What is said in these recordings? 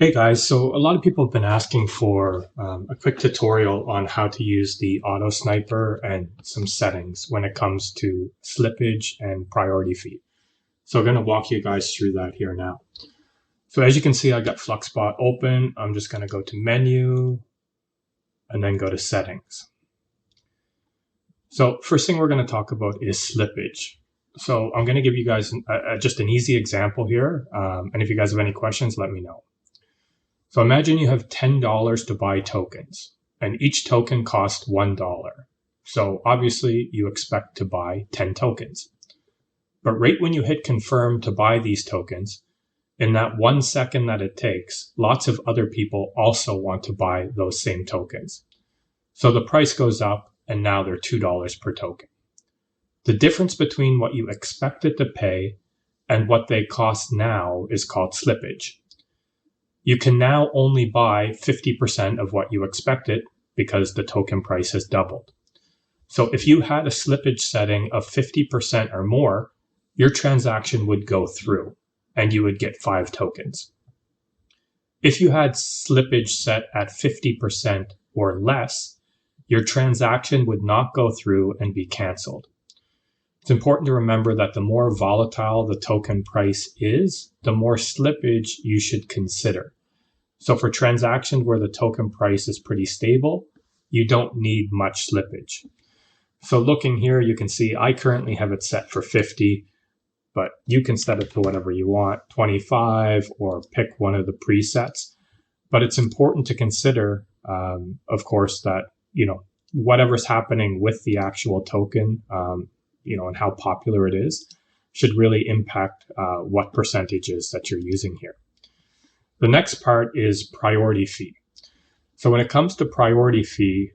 Hey guys, so a lot of people have been asking for a quick tutorial on how to use the auto sniper and some settings when it comes to slippage and priority fee. So I'm going to walk you guys through that here now. So as you can see, I got FluxBot open. I'm just going to go to menu and then go to settings. So first thing we're going to talk about is slippage. So I'm going to give you guys just an easy example here. And if you guys have any questions, let me know. So imagine you have $10 to buy tokens, and each token costs $1. So obviously you expect to buy 10 tokens. But right when you hit confirm to buy these tokens, in that 1 second that it takes, lots of other people also want to buy those same tokens. So the price goes up, and now they're $2 per token. The difference between what you expected to pay and what they cost now is called slippage. You can now only buy 50% of what you expected because the token price has doubled. So if you had a slippage setting of 50% or more, your transaction would go through and you would get 5 tokens. If you had slippage set at 50% or less, your transaction would not go through and be canceled. It's important to remember that the more volatile the token price is, the more slippage you should consider. So for transactions where the token price is pretty stable, you don't need much slippage. So looking here, you can see I currently have it set for 50, but you can set it to whatever you want, 25, or pick one of the presets. But it's important to consider, of course, that, whatever's happening with the actual token, and how popular it is should really impact what percentages that you're using here. The next part is priority fee. So when it comes to priority fee,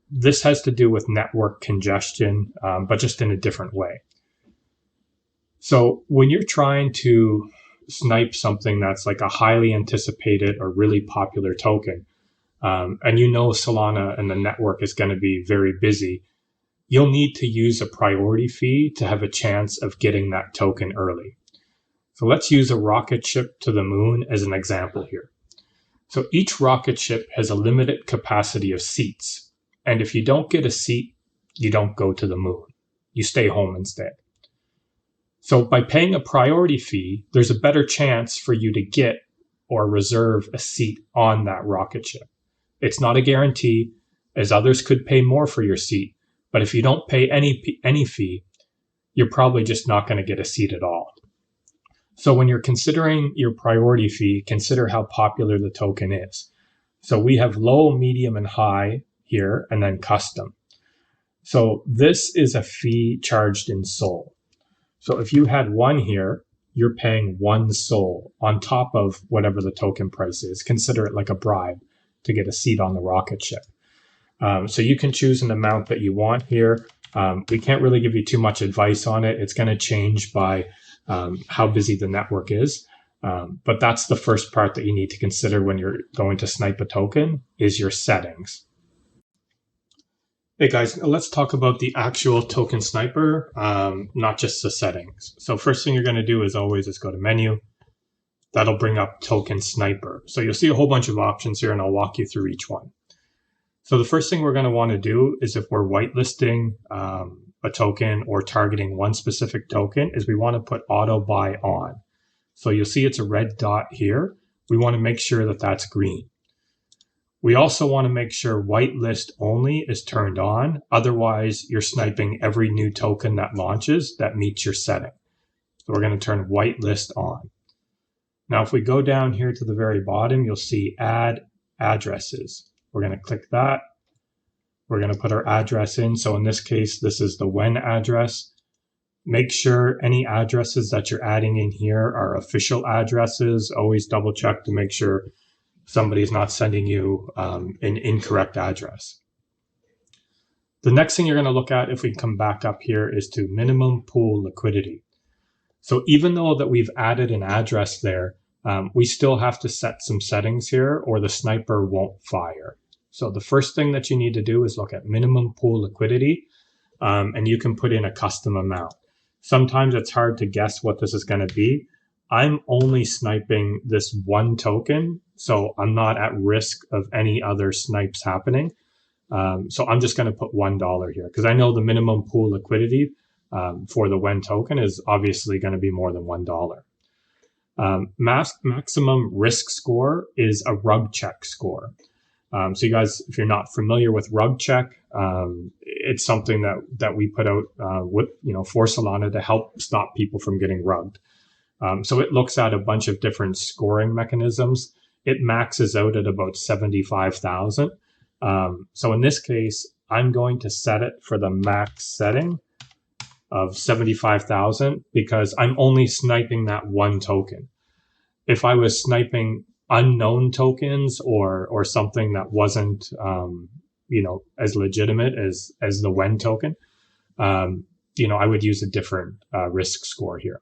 this has to do with network congestion, but just in a different way. So when you're trying to snipe something that's like a highly anticipated or really popular token, and Solana and the network is going to be very busy, you'll need to use a priority fee to have a chance of getting that token early. So let's use a rocket ship to the moon as an example here. So each rocket ship has a limited capacity of seats. And if you don't get a seat, you don't go to the moon. You stay home instead. So by paying a priority fee, there's a better chance for you to get or reserve a seat on that rocket ship. It's not a guarantee, as others could pay more for your seat. But if you don't pay any fee, you're probably just not going to get a seat at all. So when you're considering your priority fee, consider how popular the token is. So we have low, medium, and high here, and then custom. So this is a fee charged in SOL. So if you had 1 here, you're paying 1 SOL on top of whatever the token price is. Consider it like a bribe to get a seat on the rocket ship. So you can choose an amount that you want here. We can't really give you too much advice on it. It's going to change by how busy the network is. But that's the first part that you need to consider when you're going to snipe a token is your settings. Hey guys, let's talk about the actual token sniper, not just the settings. So first thing you're going to do is always just go to menu. That'll bring up token sniper. So you'll see a whole bunch of options here and I'll walk you through each one. So the first thing we're going to want to do is if we're whitelisting a token or targeting one specific token is we want to put auto buy on. So you'll see it's a red dot here. We want to make sure that that's green. We also want to make sure whitelist only is turned on. Otherwise, you're sniping every new token that launches that meets your setting. So we're going to turn whitelist on. Now, if we go down here to the very bottom, you'll see add addresses. We're going to click that. We're going to put our address in. So in this case, this is the when address. Make sure any addresses that you're adding in here are official addresses. Always double check to make sure somebody's not sending you an incorrect address. The next thing you're going to look at if we come back up here is to minimum pool liquidity. So even though that we've added an address there, we still have to set some settings here or the sniper won't fire. So the first thing that you need to do is look at minimum pool liquidity, and you can put in a custom amount. Sometimes it's hard to guess what this is going to be, I'm only sniping this one token, so I'm not at risk of any other snipes happening. So I'm just going to put $1 here because I know the minimum pool liquidity for the WEN token is obviously going to be more than $1. Maximum risk score is a rug check score. So you guys, if you're not familiar with rug check, it's something that we put out for Solana to help stop people from getting rugged. So it looks at a bunch of different scoring mechanisms. It maxes out at about 75,000. So in this case, I'm going to set it for the max setting of 75,000 because I'm only sniping that one token. If I was sniping unknown tokens or something that wasn't as legitimate as the WEN token, I would use a different risk score here.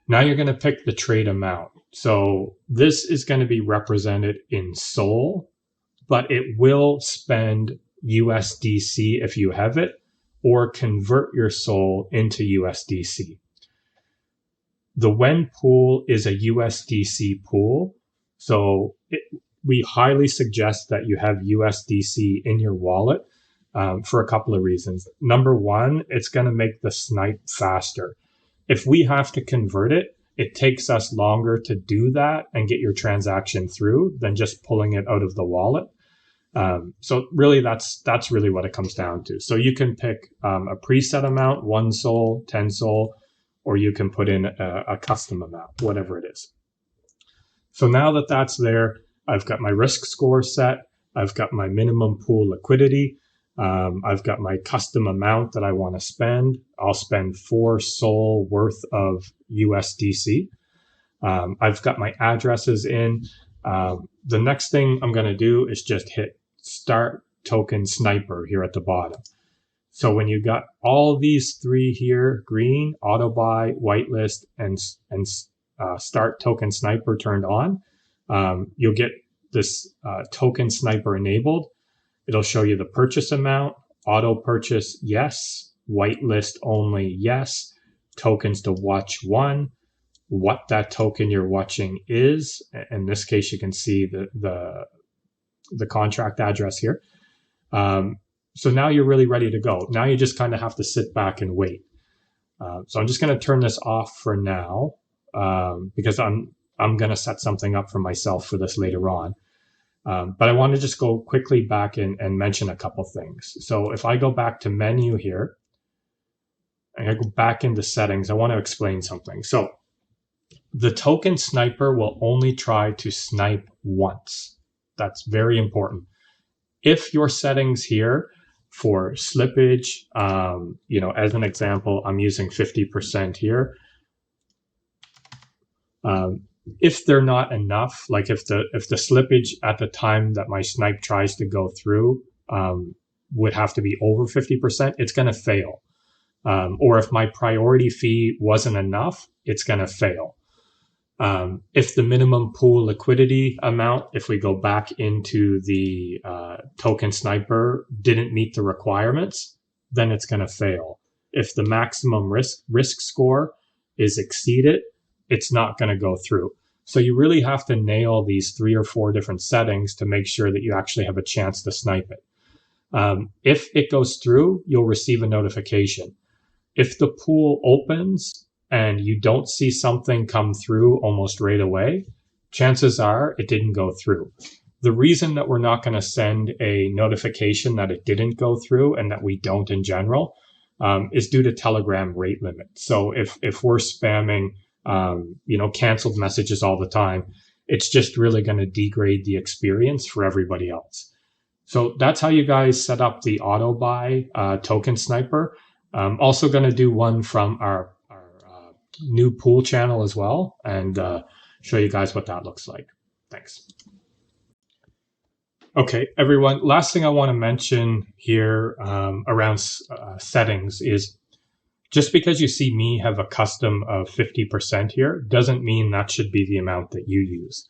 Now you're going to pick the trade amount. So this is going to be represented in SOL, but it will spend USDC if you have it, or convert your SOL into USDC. The WEN pool is a USDC pool, so we highly suggest that you have USDC in your wallet for a couple of reasons. Number one, it's going to make the snipe faster. If we have to convert it, it takes us longer to do that and get your transaction through than just pulling it out of the wallet. So really, that's really what it comes down to. So you can pick a preset amount, 1 SOL, 10 SOL, or you can put in a custom amount, whatever it is. So now that that's there, I've got my risk score set. I've got my minimum pool liquidity. I've got my custom amount that I want to spend. I'll spend 4 SOL worth of USDC. I've got my addresses in. The next thing I'm going to do is just hit Start Token Sniper here at the bottom. So when you got all these three here, green, auto buy, whitelist, and Start Token Sniper turned on, you'll get this Token Sniper enabled. It'll show you the purchase amount, auto purchase, yes, whitelist only, yes, tokens to watch 1, what that token you're watching is. In this case, you can see the contract address here. So now you're really ready to go. Now you just kind of have to sit back and wait. So I'm just going to turn this off for now because I'm going to set something up for myself for this later on. But I want to just go quickly back and mention a couple things. So if I go back to menu here, and I go back into settings, I want to explain something. So the token sniper will only try to snipe once. That's very important. If your settings here for slippage, as an example, I'm using 50% here. If they're not enough, like if the slippage at the time that my snipe tries to go through would have to be over 50%, it's going to fail. Or if my priority fee wasn't enough, it's going to fail. If the minimum pool liquidity amount, if we go back into the token sniper, didn't meet the requirements, then it's going to fail. If the maximum risk score is exceeded, it's not going to go through. So you really have to nail these 3 or 4 different settings to make sure that you actually have a chance to snipe it. If it goes through, you'll receive a notification. If the pool opens and you don't see something come through almost right away, chances are it didn't go through. The reason that we're not going to send a notification that it didn't go through, and that we don't in general, is due to Telegram rate limit. So if we're spamming canceled messages all the time, it's just really going to degrade the experience for everybody else. So that's how you guys set up the auto buy token sniper. Also going to do one from our new pool channel as well, and show you guys what that looks like. Thanks. Okay, everyone, last thing I want to mention here around settings is, just because you see me have a custom of 50% here doesn't mean that should be the amount that you use.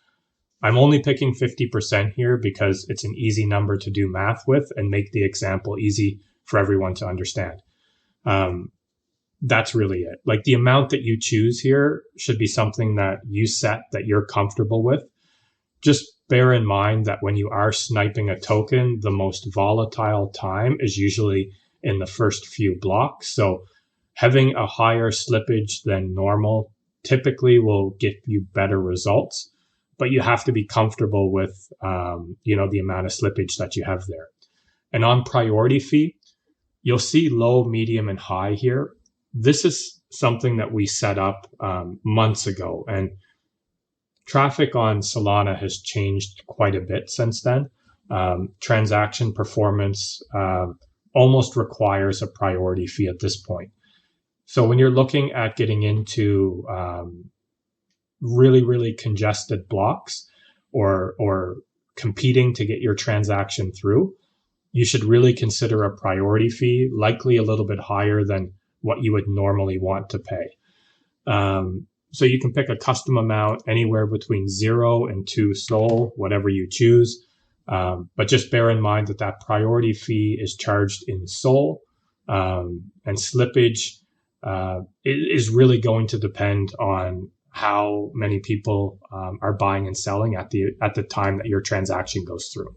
I'm only picking 50% here because it's an easy number to do math with and make the example easy for everyone to understand. that's really it. Like the amount that you choose here should be something that you set that you're comfortable with. Just bear in mind that when you are sniping a token, the most volatile time is usually in the first few blocks. So having a higher slippage than normal typically will give you better results, but you have to be comfortable with, the amount of slippage that you have there. And on priority fee, you'll see low, medium, and high here. This is something that we set up months ago, and traffic on Solana has changed quite a bit since then. Transaction performance almost requires a priority fee at this point. So when you're looking at getting into really, really congested blocks or competing to get your transaction through, you should really consider a priority fee, likely a little bit higher than what you would normally want to pay. So you can pick a custom amount anywhere between 0 and 2 SOL, whatever you choose. But just bear in mind that priority fee is charged in SOL, and slippage is really going to depend on how many people are buying and selling at the time that your transaction goes through.